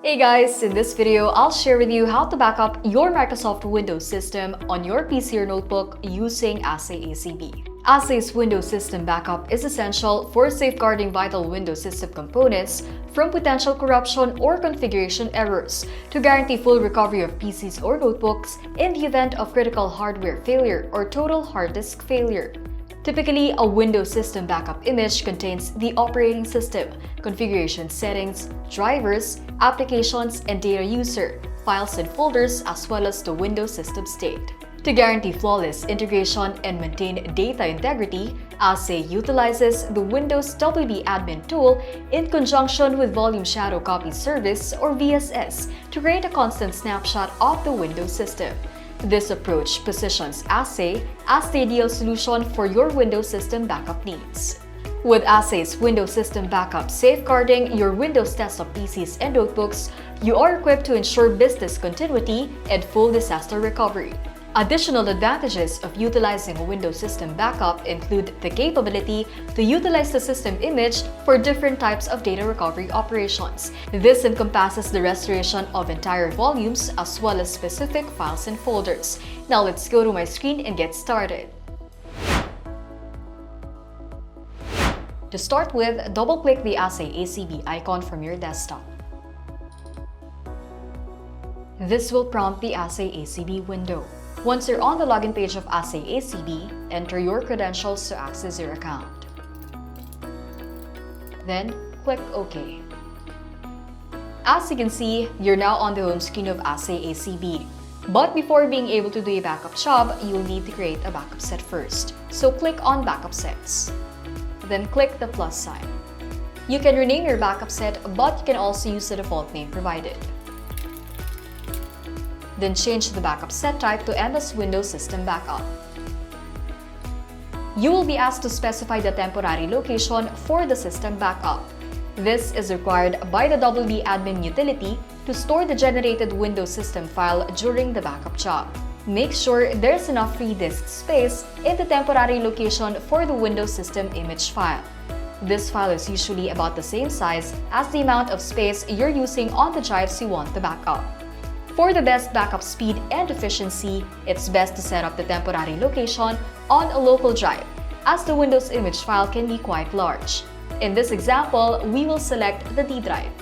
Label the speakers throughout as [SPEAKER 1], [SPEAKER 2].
[SPEAKER 1] Hey guys, in this video, I'll share with you how to back up your Microsoft Windows system on your PC or notebook using AhsayACB. Assay's Windows System Backup is essential for safeguarding vital Windows system components from potential corruption or configuration errors to guarantee full recovery of PCs or notebooks in the event of critical hardware failure or total hard disk failure. Typically, a Windows System Backup image contains the operating system, configuration settings, drivers, applications, and data user, files and folders, as well as the Windows system state. To guarantee flawless integration and maintain data integrity, Ahsay utilizes the Windows WD Admin tool in conjunction with Volume Shadow Copy Service or VSS to create a constant snapshot of the Windows system. This approach positions Ahsay as the ideal solution for your Windows system backup needs. With Ahsay's Windows System Backup safeguarding your Windows desktop PCs and notebooks, you are equipped to ensure business continuity and full disaster recovery. Additional advantages of utilizing a Windows System Backup include the capability to utilize the system image for different types of data recovery operations. This encompasses the restoration of entire volumes as well as specific files and folders. Now let's go to my screen and get started. To start with, double-click the AhsayACB icon from your desktop. This will prompt the AhsayACB window. Once you're on the login page of AhsayACB, enter your credentials to access your account. Then, click OK. As you can see, you're now on the home screen of AhsayACB. But before being able to do a backup job, you'll need to create a backup set first. So click on Backup Sets. Then click the plus sign. You can rename your backup set, but you can also use the default name provided. Then change the backup set type to MS Windows System Backup. You will be asked to specify the temporary location for the system backup. This is required by the WD Admin utility to store the generated Windows system file during the backup job. Make sure there's enough free disk space in the temporary location for the Windows system image file. This file is usually about the same size as the amount of space you're using on the drives you want to back up. For the best backup speed and efficiency, it's best to set up the temporary location on a local drive, as the Windows image file can be quite large. In this example, we will select the D drive.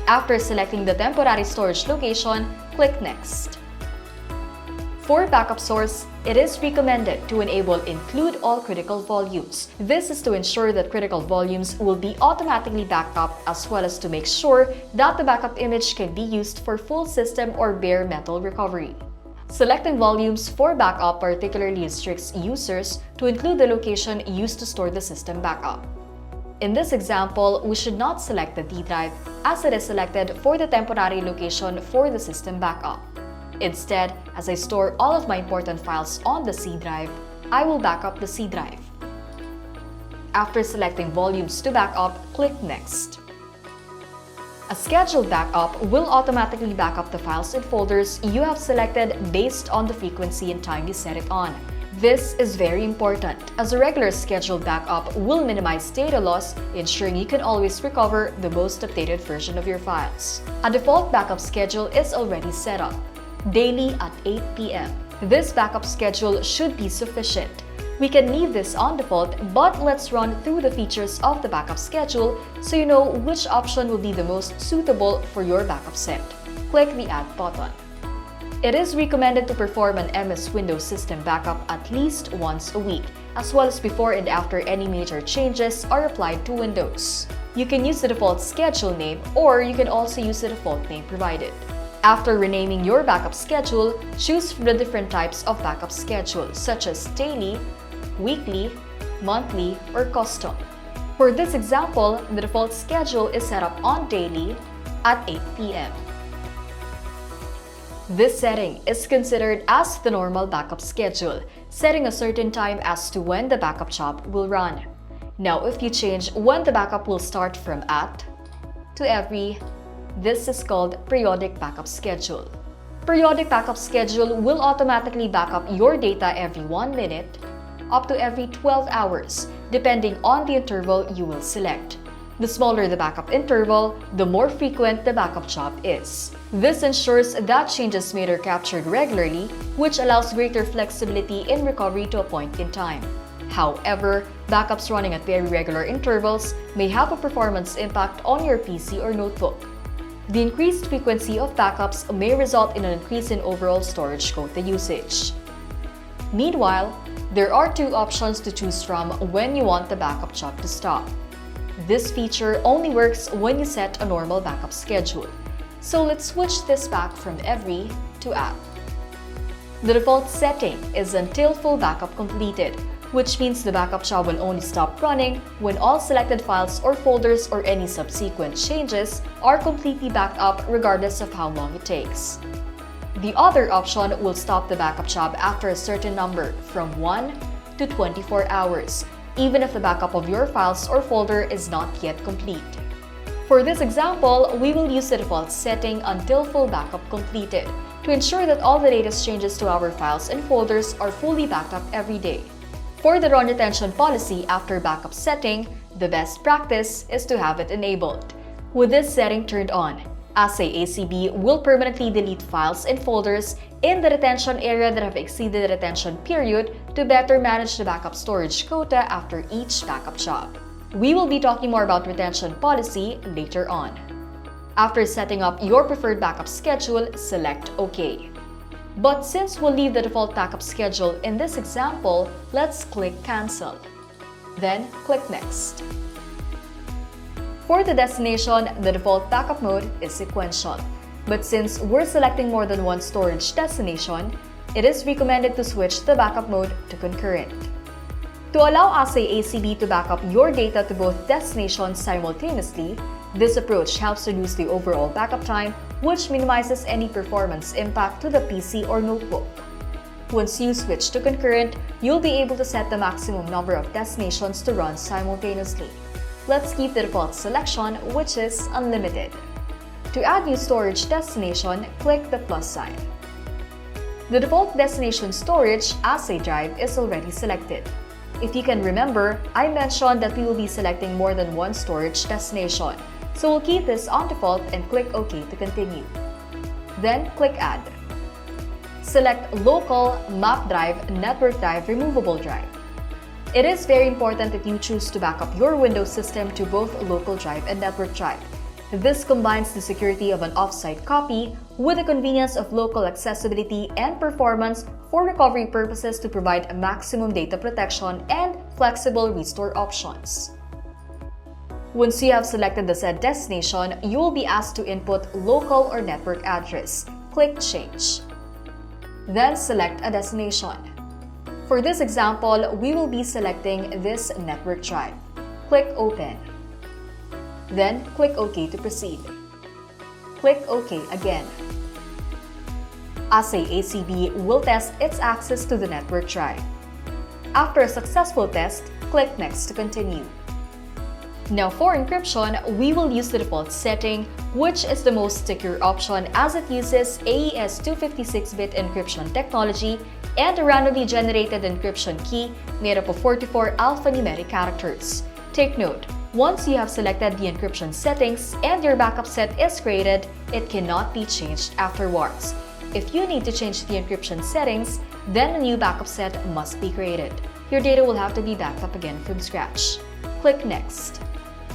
[SPEAKER 1] After selecting the temporary storage location, click Next. For backup source, it is recommended to enable Include All Critical Volumes. This is to ensure that critical volumes will be automatically backed up as well as to make sure that the backup image can be used for full system or bare metal recovery. Selecting volumes for backup particularly restricts users to include the location used to store the system backup. In this example, we should not select the D drive as it is selected for the temporary location for the system backup. Instead, as I store all of my important files on the C drive, I will back up the C drive. After selecting volumes to back up, click Next. A scheduled backup will automatically back up the files and folders you have selected based on the frequency and time you set it on. This is very important, as a regular scheduled backup will minimize data loss, ensuring you can always recover the most updated version of your files. A default backup schedule is already set up. Daily at 8 p.m. This backup schedule should be sufficient. We can leave this on default, but let's run through the features of the backup schedule so you know which option will be the most suitable for your backup set. Click the Add button. It is recommended to perform an MS Windows System Backup at least once a week, as well as before and after any major changes are applied to Windows. You can use the default schedule name, or you can also use the default name provided. After renaming your backup schedule, choose from the different types of backup schedules such as daily, weekly, monthly, or custom. For this example, the default schedule is set up on daily at 8 p.m. This setting is considered as the normal backup schedule, setting a certain time as to when the backup job will run. Now, if you change when the backup will start from at to every, this is called Periodic Backup Schedule. Periodic Backup Schedule will automatically back up your data every 1 minute, up to every 12 hours, depending on the interval you will select. The smaller the backup interval, the more frequent the backup job is. This ensures that changes made are captured regularly, which allows greater flexibility in recovery to a point in time. However, backups running at very regular intervals may have a performance impact on your PC or notebook. The increased frequency of backups may result in an increase in overall storage quota usage. Meanwhile, there are two options to choose from when you want the backup job to stop. This feature only works when you set a normal backup schedule. So let's switch this back from every to app. The default setting is until full backup completed, which means the backup job will only stop running when all selected files or folders or any subsequent changes are completely backed up regardless of how long it takes. The other option will stop the backup job after a certain number from 1 to 24 hours, even if the backup of your files or folder is not yet complete. For this example, we will use the default setting until full backup completed to ensure that all the latest changes to our files and folders are fully backed up every day. For the run retention policy after backup setting, the best practice is to have it enabled. With this setting turned on, AhsayACB will permanently delete files and folders in the retention area that have exceeded the retention period to better manage the backup storage quota after each backup job. We will be talking more about retention policy later on. After setting up your preferred backup schedule, select OK. But since we'll leave the default backup schedule in this example, let's click Cancel. Then click Next. For the destination, the default backup mode is sequential. But since we're selecting more than one storage destination, it is recommended to switch the backup mode to concurrent. To allow AhsayACB to back up your data to both destinations simultaneously, this approach helps reduce the overall backup time, which minimizes any performance impact to the PC or notebook. Once you switch to concurrent, you'll be able to set the maximum number of destinations to run simultaneously. Let's keep the default selection, which is unlimited. To add new storage destination, click the plus sign. The default destination storage, Ahsay Drive, is already selected. If you can remember, I mentioned that we will be selecting more than one storage destination. So we'll keep this on default and click OK to continue. Then click Add. Select Local, Map Drive, Network Drive, Removable Drive. It is very important that you choose to back up your Windows system to both local drive and network drive. This combines the security of an offsite copy with the convenience of local accessibility and performance for recovery purposes to provide maximum data protection and flexible restore options. Once you have selected the said destination, you will be asked to input local or network address. Click Change. Then select a destination. For this example, we will be selecting this network drive. Click Open. Then click OK to proceed. Click OK again. AhsayACB will test its access to the network drive. After a successful test, click Next to continue. Now for encryption, we will use the default setting, which is the most secure option as it uses AES 256-bit encryption technology and a randomly generated encryption key made up of 44 alphanumeric characters. Take note, once you have selected the encryption settings and your backup set is created, it cannot be changed afterwards. If you need to change the encryption settings, then a new backup set must be created. Your data will have to be backed up again from scratch. Click Next.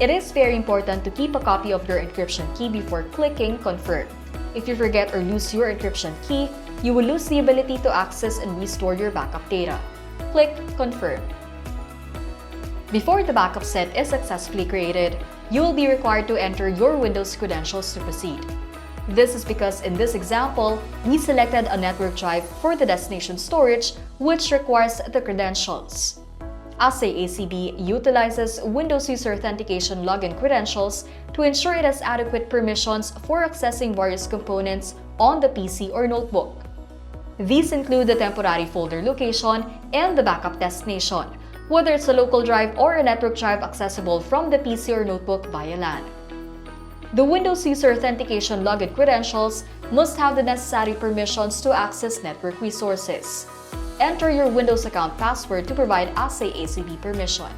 [SPEAKER 1] It is very important to keep a copy of your encryption key before clicking Confirm. If you forget or lose your encryption key, you will lose the ability to access and restore your backup data. Click Confirm. Before the backup set is successfully created, you will be required to enter your Windows credentials to proceed. This is because in this example, we selected a network drive for the destination storage, which requires the credentials. AhsayACB utilizes Windows User Authentication login credentials to ensure it has adequate permissions for accessing various components on the PC or notebook. These include the temporary folder location and the backup destination, whether it's a local drive or a network drive accessible from the PC or notebook via LAN. The Windows User Authentication login credentials must have the necessary permissions to access network resources. Enter your Windows account password to provide AhsayACB permission.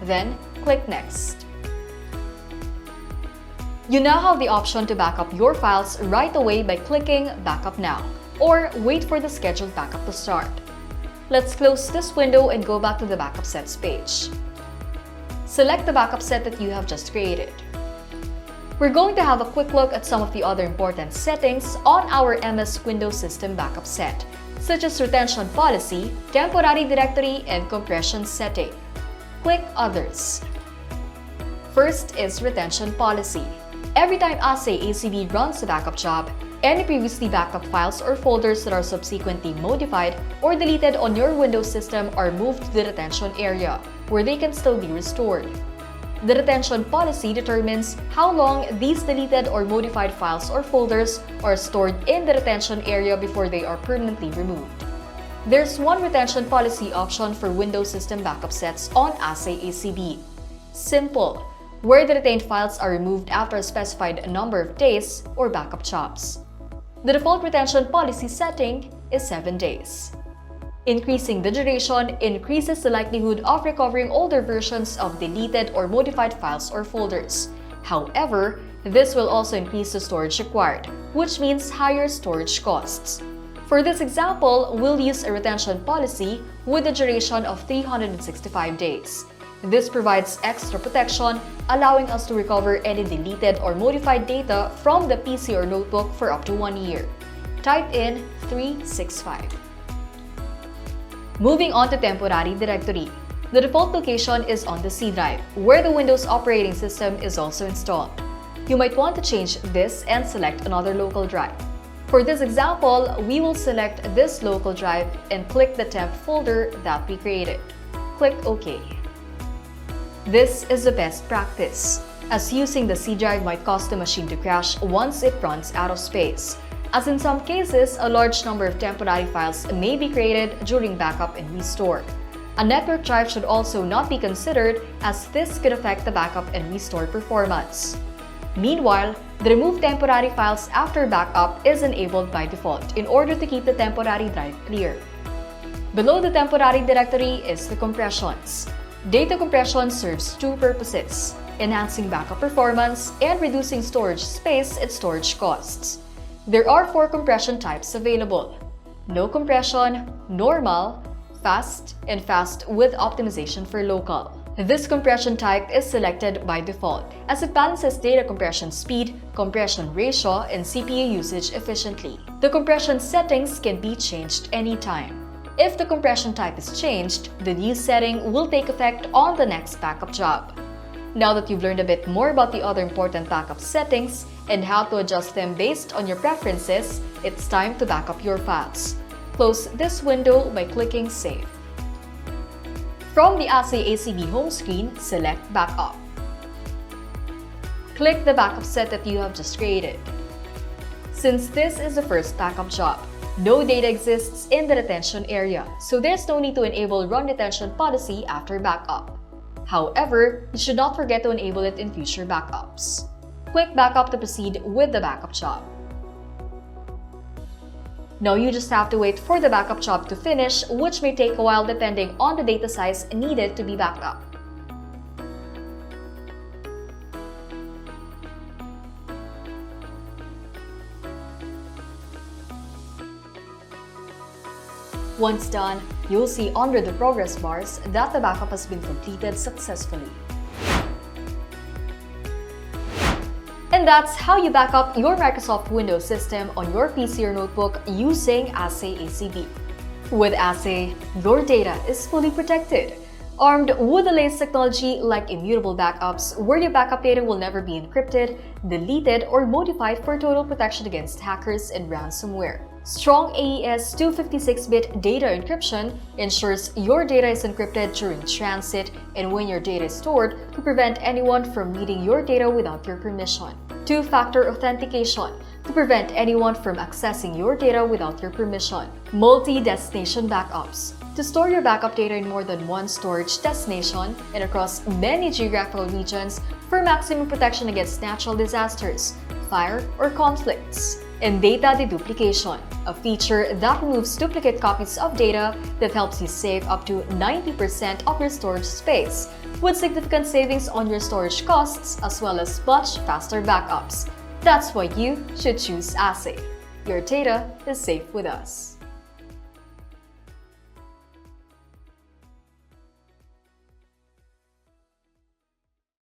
[SPEAKER 1] Then, click Next. You now have the option to back up your files right away by clicking Backup Now, or wait for the scheduled backup to start. Let's close this window and go back to the Backup Sets page. Select the backup set that you have just created. We're going to have a quick look at some of the other important settings on our MS Windows System backup set, such as retention policy, temporary directory, and compression setting. Click Others. First is retention policy. Every time AhsayACB runs a backup job, any previously backed up files or folders that are subsequently modified or deleted on your Windows system are moved to the retention area, where they can still be restored. The retention policy determines how long these deleted or modified files or folders are stored in the retention area before they are permanently removed. There's one retention policy option for Windows System backup sets on AhsayACB. Simple, where the retained files are removed after a specified number of days or backup jobs. The default retention policy setting is 7 days. Increasing the duration increases the likelihood of recovering older versions of deleted or modified files or folders. However, this will also increase the storage required, which means higher storage costs. For this example, we'll use a retention policy with a duration of 365 days. This provides extra protection, allowing us to recover any deleted or modified data from the PC or notebook for up to 1 year. Type in 365. Moving on to temporary directory. The default location is on the C drive, where the Windows operating system is also installed. You might want to change this and select another local drive. For this example, we will select this local drive and click the temp folder that we created. Click OK. This is the best practice, as using the C drive might cause the machine to crash once it runs out of space, as in some cases, a large number of temporary files may be created during backup and restore. A network drive should also not be considered, as this could affect the backup and restore performance. Meanwhile, the remove temporary files after backup is enabled by default in order to keep the temporary drive clear. Below the temporary directory is the compressions. Data compression serves two purposes: enhancing backup performance and reducing storage space and storage costs. There are 4 compression types available: no compression, normal, fast, and fast with optimization for local. This compression type is selected by default, as it balances data compression speed, compression ratio, and CPU usage efficiently. The compression settings can be changed anytime. If the compression type is changed, the new setting will take effect on the next backup job. Now that you've learned a bit more about the other important backup settings and how to adjust them based on your preferences, it's time to back up your files. Close this window by clicking Save. From the AhsayACB home screen, select Backup. Click the backup set that you have just created. Since this is the first backup job, no data exists in the retention area, so there's no need to enable Run Retention Policy after backup. However, you should not forget to enable it in future backups. Click Backup to proceed with the backup job. Now you just have to wait for the backup job to finish, which may take a while depending on the data size needed to be backed up. Once done, you'll see under the progress bars that the backup has been completed successfully. And that's how you back up your Microsoft Windows system on your PC or notebook using AhsayACB. With Ahsay, your data is fully protected, armed with the latest technology like immutable backups, where your backup data will never be encrypted, deleted, or modified for total protection against hackers and ransomware. Strong AES 256-bit data encryption ensures your data is encrypted during transit and when your data is stored to prevent anyone from reading your data without your permission. Two-factor authentication to prevent anyone from accessing your data without your permission. Multi-destination backups to store your backup data in more than one storage destination and across many geographical regions for maximum protection against natural disasters, fire, or conflicts. And data deduplication, a feature that removes duplicate copies of data that helps you save up to 90% of your storage space with significant savings on your storage costs as well as much faster backups. That's why you should choose Asay. Your data is safe with us.